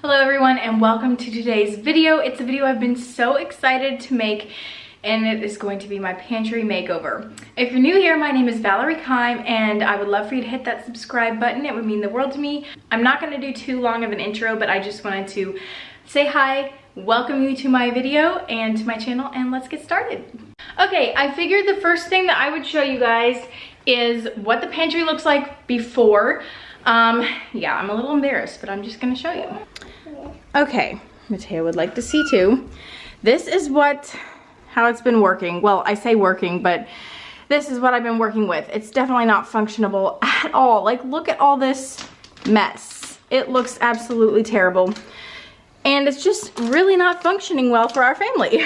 Hello everyone and welcome to today's video. It's a video I've been so excited to make and it is going to be my pantry makeover. If you're new here, my name is Valerie Keim and I would love for you to hit that subscribe button. It would mean the world to me. I'm not going to do too long of an intro, but I just wanted to say hi, welcome you to my video and to my channel, and let's get started. Okay, I figured the first thing that I would show you guys is what the pantry looks like before. Yeah, I'm a little embarrassed, but I'm just gonna show you. Okay, Mateo would like to see too. This is how it's been working. Well, I say working, but this is what I've been working with. It's definitely not functionable at all. Like, look at all this mess. It looks absolutely terrible. And it's just really not functioning well for our family.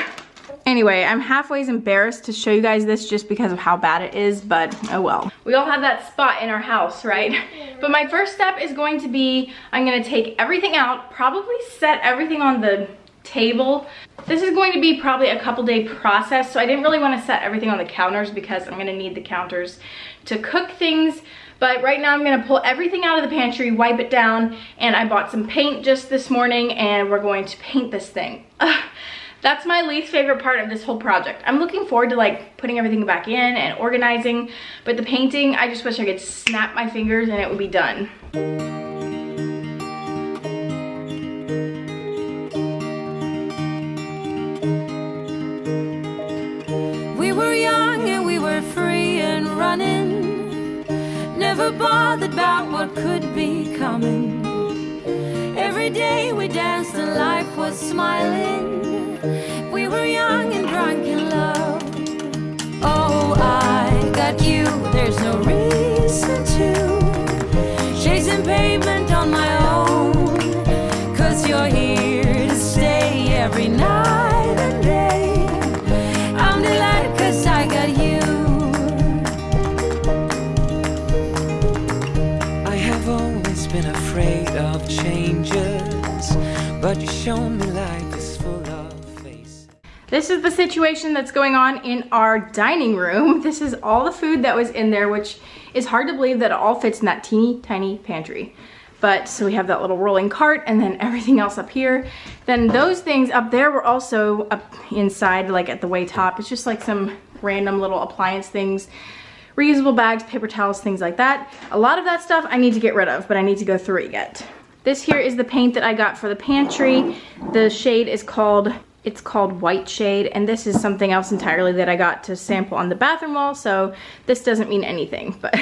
Anyway, I'm halfway embarrassed to show you guys this just because of how bad it is, but oh well. We all have that spot in our house, right? But my first step is going to be, I'm gonna take everything out, probably set everything on the table. This is going to be probably a couple day process, so I didn't really want to set everything on the counters because I'm gonna need the counters to cook things. But right now I'm gonna pull everything out of the pantry, wipe it down, and I bought some paint just this morning and we're going to paint this thing. That's my least favorite part of this whole project. I'm looking forward to like putting everything back in and organizing, but the painting, I just wish I could snap my fingers and it would be done. We were young and we were free and running, never bothered about what could be coming. Every day we danced and life was smiling. We were young and drunk in love. Oh, I got you, there's no reason to chasing pavement on my own, 'cause you're here to stay every night and day. I'm delighted 'cause I got you. I have always been afraid of changes, but you've shown me life is full of faces. This is the situation that's going on in our dining room. This is all the food that was in there, which is hard to believe that it all fits in that teeny tiny pantry. But so we have that little rolling cart and then everything else up here. Then those things up there were also up inside, like at the way top. It's just like some random little appliance things, reusable bags, paper towels, things like that. A lot of that stuff I need to get rid of, but I need to go through it yet. This here is the paint that I got for the pantry. The shade is called White Shade, and this is something else entirely that I got to sample on the bathroom wall, so this doesn't mean anything, but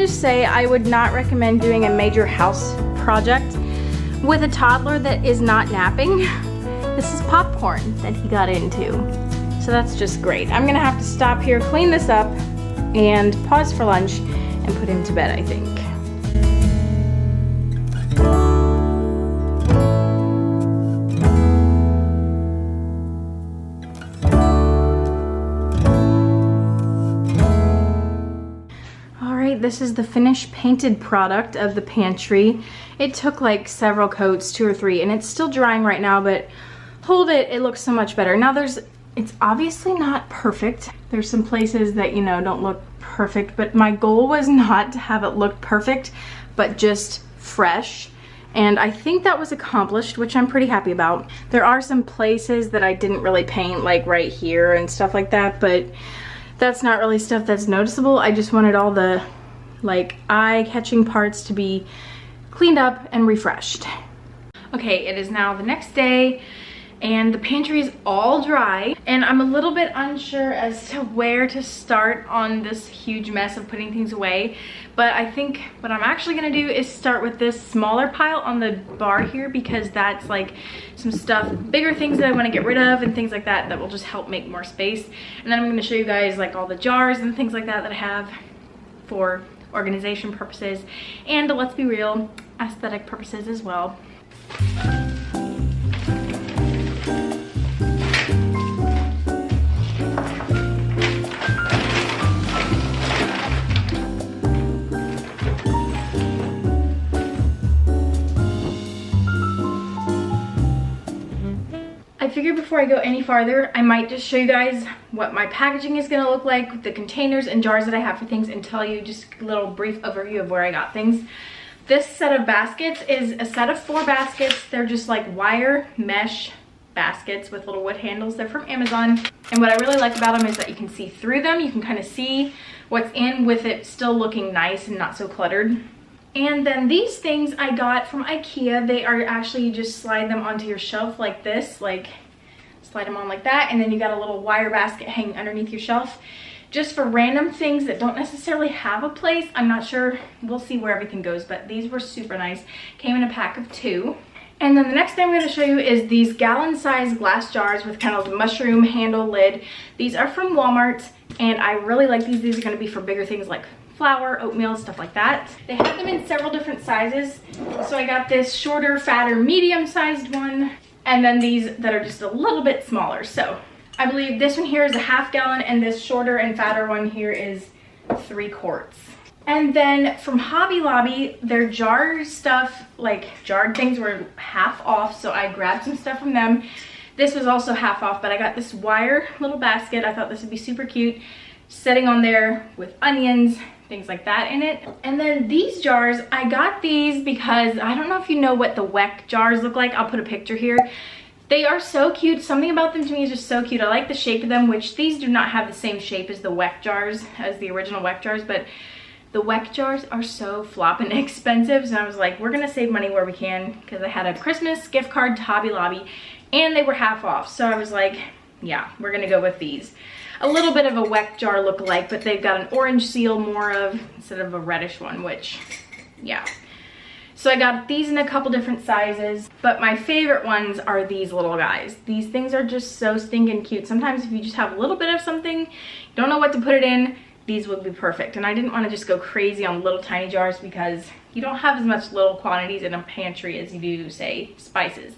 say I would not recommend doing a major house project with a toddler that is not napping. This is popcorn that he got into, so that's just great. I'm gonna have to stop here, clean this up, and pause for lunch and put him to bed, I think. This is the finished painted product of the pantry. It took like several coats, 2 or 3, and it's still drying right now, but hold it, it looks so much better. Now it's obviously not perfect. There's some places that, you know, don't look perfect, but my goal was not to have it look perfect, but just fresh. And I think that was accomplished, which I'm pretty happy about. There are some places that I didn't really paint, like right here and stuff like that, but that's not really stuff that's noticeable. I just wanted all the like eye-catching parts to be cleaned up and refreshed. Okay, it is now the next day and the pantry is all dry and I'm a little bit unsure as to where to start on this huge mess of putting things away, but I think what I'm actually gonna do is start with this smaller pile on the bar here, because that's like some stuff, bigger things that I want to get rid of and things like that that will just help make more space. And then I'm going to show you guys like all the jars and things like that that I have for organization purposes, and let's be real, aesthetic purposes as well. I figured before I go any farther, I might just show you guys what my packaging is going to look like, the containers and jars that I have for things, and tell you just a little brief overview of where I got things. This set of baskets is a set of 4 baskets. They're just like wire mesh baskets with little wood handles. They're from Amazon. And what I really like about them is that you can see through them. You can kind of see what's in with it still looking nice and not so cluttered. And then these things I got from IKEA. They are actually, you just slide them onto your shelf like this, like slide them on like that, and then you got a little wire basket hanging underneath your shelf just for random things that don't necessarily have a place. I'm not sure, we'll see where everything goes, but these were super nice. Came in a pack of 2. And then the next thing I'm going to show you is these gallon-sized glass jars with kind of a mushroom handle lid. These are from Walmart, and I really like these. These are going to be for bigger things like flour, oatmeal, stuff like that. They have them in several different sizes. So I got this shorter, fatter, medium-sized one, and then these that are just a little bit smaller. So I believe this one here is a 1/2 gallon, and this shorter and fatter one here is 3 quarts. And then from Hobby Lobby, their jar stuff, like jarred things, were half off, so I grabbed some stuff from them. This was also half off, but I got this wire little basket. I thought this would be super cute, sitting on there with onions, things like that in it. And then these jars, I got these because I don't know if you know what the Weck jars look like. I'll put a picture here. They are so cute. Something about them to me is just so cute. I like the shape of them, which these do not have the same shape as the Weck jars, as the original Weck jars, but the Weck jars are so flopping expensive. So I was like, we're gonna save money where we can, because I had a Christmas gift card to Hobby Lobby and they were half off. So I was like, yeah, we're gonna go with these. A little bit of a Weck jar look-alike, but they've got an orange seal more of, instead of a reddish one, which, yeah. So I got these in a couple different sizes, but my favorite ones are these little guys. These things are just so stinking cute. Sometimes if you just have a little bit of something, you don't know what to put it in, these would be perfect. And I didn't want to just go crazy on little tiny jars because you don't have as much little quantities in a pantry as you do, say, spices.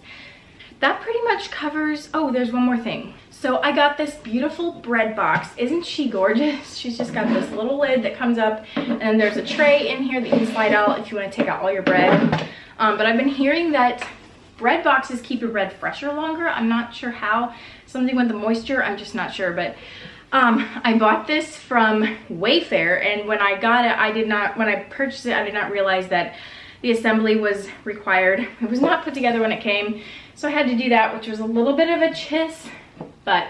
That pretty much covers, oh, there's one more thing. So I got this beautiful bread box. Isn't she gorgeous? She's just got this little lid that comes up, and there's a tray in here that you can slide out if you want to take out all your bread. But I've been hearing that bread boxes keep your bread fresher longer. I'm not sure how. Something with the moisture, I'm just not sure. But I bought this from Wayfair, and when I got it, when I purchased it, I did not realize that the assembly was required. It was not put together when it came, so I had to do that, which was a little bit of a chiss, but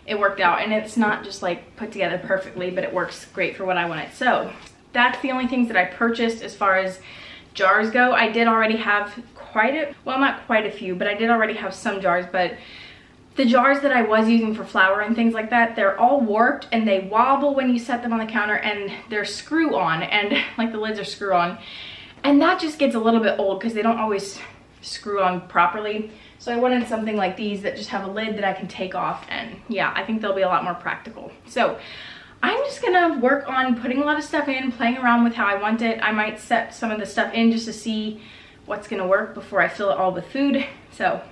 it worked out. And it's not just like put together perfectly, but it works great for what I wanted. So that's the only things that I purchased as far as jars go. I did already have well, not quite a few, but I did already have some jars. But the jars that I was using for flour and things like that, they're all warped and they wobble when you set them on the counter, and they're screw on, and like the lids are screw on. And that just gets a little bit old because they don't always screw on properly. So I wanted something like these that just have a lid that I can take off, and yeah, I think they'll be a lot more practical. So I'm just gonna work on putting a lot of stuff in, playing around with how I want it. I might set some of the stuff in just to see what's gonna work before I fill it all with food. So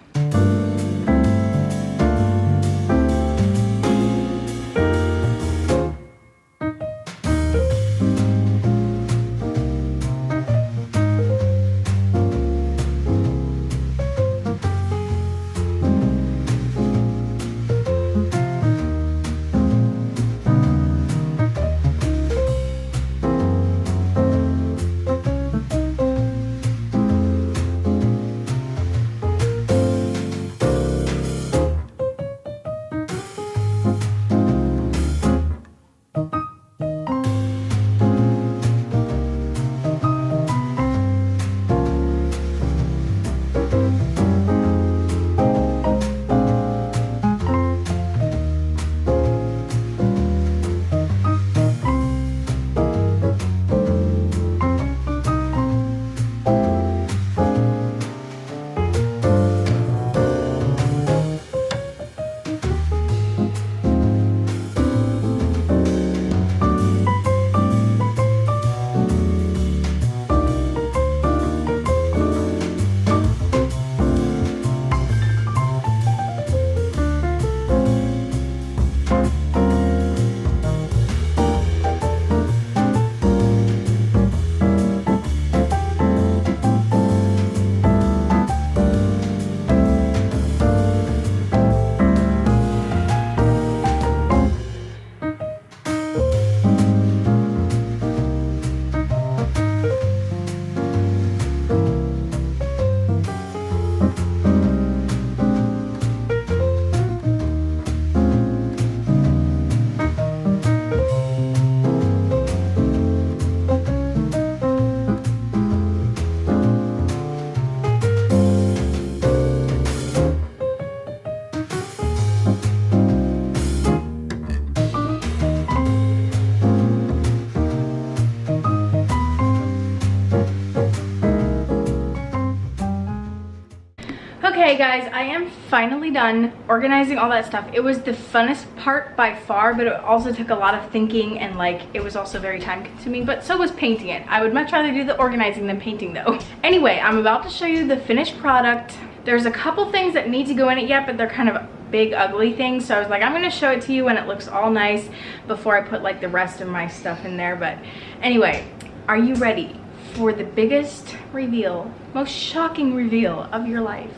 Okay guys, I am finally done organizing all that stuff. It was the funnest part by far, but it also took a lot of thinking, and like it was also very time consuming, but so was painting it. I would much rather do the organizing than painting though. Anyway, I'm about to show you the finished product. There's a couple things that need to go in it yet, but they're kind of big ugly things, so I was like, I'm gonna show it to you when it looks all nice before I put like the rest of my stuff in there. But anyway, are you ready for the biggest reveal, most shocking reveal of your life?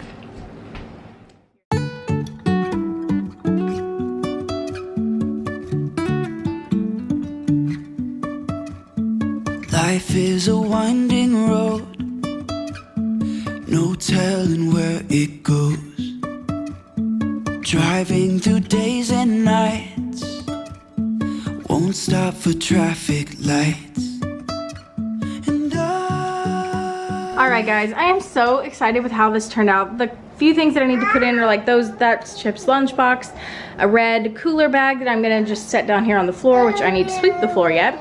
Life is a winding road, no telling where it goes. Driving through days and nights, won't stop for traffic lights. Alright guys, I am so excited with how this turned out. The few things that I need to put in are like that's Chip's lunchbox, a red cooler bag that I'm gonna just set down here on the floor, which I need to sweep the floor yet.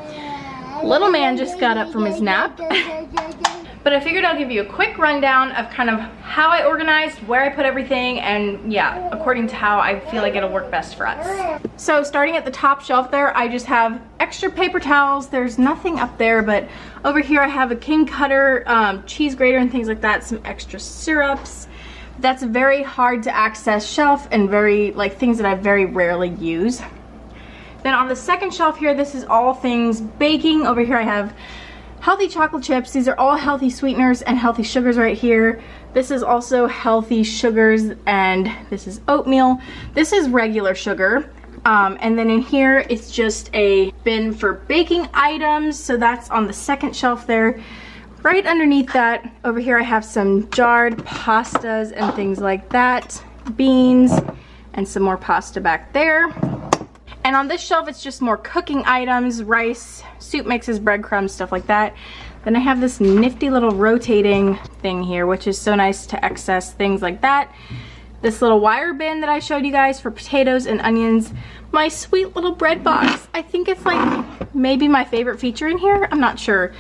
Little man just got up from his nap. But I figured I'll give you a quick rundown of kind of how I organized, where I put everything, and yeah, according to how I feel like it'll work best for us. So starting at the top shelf there, I just have extra paper towels. There's nothing up there, but over here I have a king cutter, cheese grater and things like that, some extra syrups. That's a very hard to access shelf and very like things that I very rarely use. Then on the second shelf here, this is all things baking. Over here I have healthy chocolate chips. These are all healthy sweeteners and healthy sugars right here. This is also healthy sugars, and this is oatmeal. This is regular sugar. And then in here, it's just a bin for baking items. So that's on the second shelf there. Right underneath that, over here I have some jarred pastas and things like that. Beans and some more pasta back there. And on this shelf, it's just more cooking items, rice, soup mixes, breadcrumbs, stuff like that. Then I have this nifty little rotating thing here, which is so nice to access things like that. This little wire bin that I showed you guys for potatoes and onions. My sweet little bread box. I think it's like maybe my favorite feature in here. I'm not sure.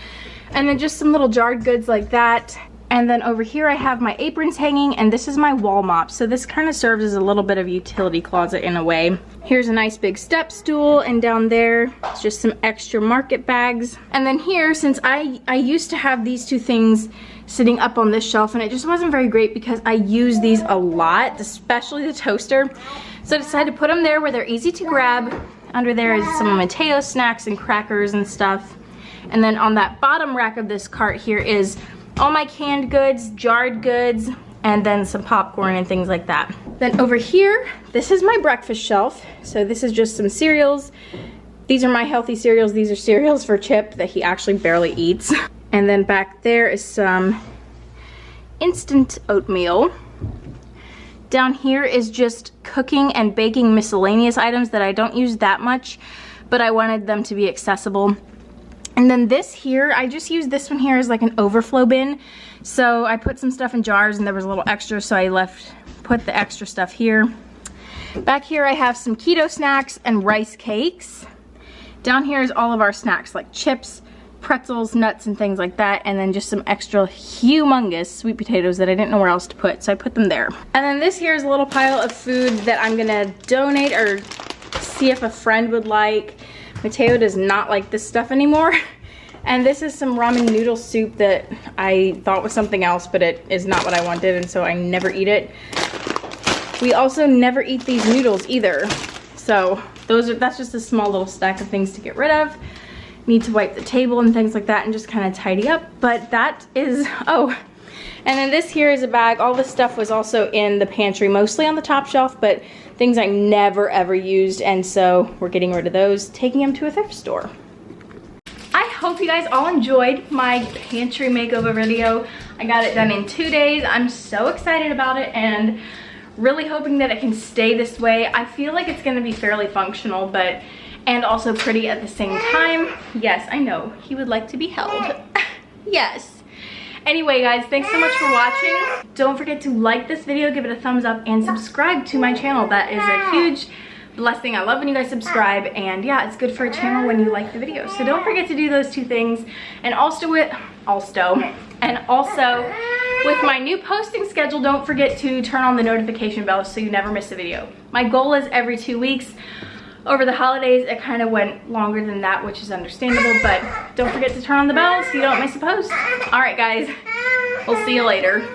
And then just some little jarred goods like that. And then over here I have my aprons hanging, and this is my wall mop. So this kind of serves as a little bit of a utility closet in a way. Here's a nice big step stool, and down there it's just some extra market bags. And then here, since I used to have these two things sitting up on this shelf, and it just wasn't very great because I use these a lot, especially the toaster. So I decided to put them there where they're easy to grab. Under there is some Mateo snacks and crackers and stuff. And then on that bottom rack of this cart here is all my canned goods, jarred goods, and then some popcorn and things like that. Then over here, this is my breakfast shelf. So this is just some cereals. These are my healthy cereals. These are cereals for Chip that he actually barely eats. And then back there is some instant oatmeal. Down here is just cooking and baking miscellaneous items that I don't use that much, but I wanted them to be accessible. And then this here, I just used this one here as like an overflow bin. So I put some stuff in jars and there was a little extra, so I put the extra stuff here. Back here I have some keto snacks and rice cakes. Down here is all of our snacks like chips, pretzels, nuts, and things like that. And then just some extra humongous sweet potatoes that I didn't know where else to put, so I put them there. And then this here is a little pile of food that I'm gonna donate or see if a friend would like. Mateo does not like this stuff anymore. And this is some ramen noodle soup that I thought was something else, but it is not what I wanted, and so I never eat it. We also never eat these noodles either. So that's just a small little stack of things to get rid of. Need to wipe the table and things like that and just kind of tidy up. But that is, oh. And then this here is a bag. All this stuff was also in the pantry, mostly on the top shelf, but things I never ever used, and so we're getting rid of those, taking them to a thrift store. I hope you guys all enjoyed my pantry makeover video. I got it done in 2 days. I'm so excited about it and really hoping that it can stay this way. I feel like it's gonna be fairly functional, and also pretty at the same time. Yes, I know, he would like to be held. Yes. Anyway guys, thanks so much for watching. Don't forget to like this video, give it a thumbs up, and subscribe to my channel. That is a huge blessing. I love when you guys subscribe, and yeah, it's good for a channel when you like the video. So don't forget to do those two things. And also With my new posting schedule, don't forget to turn on the notification bell so you never miss a video. My goal is every 2 weeks. Over the holidays, it kind of went longer than that, which is understandable, but don't forget to turn on the bell so you don't miss a post. All right, guys, we'll see you later.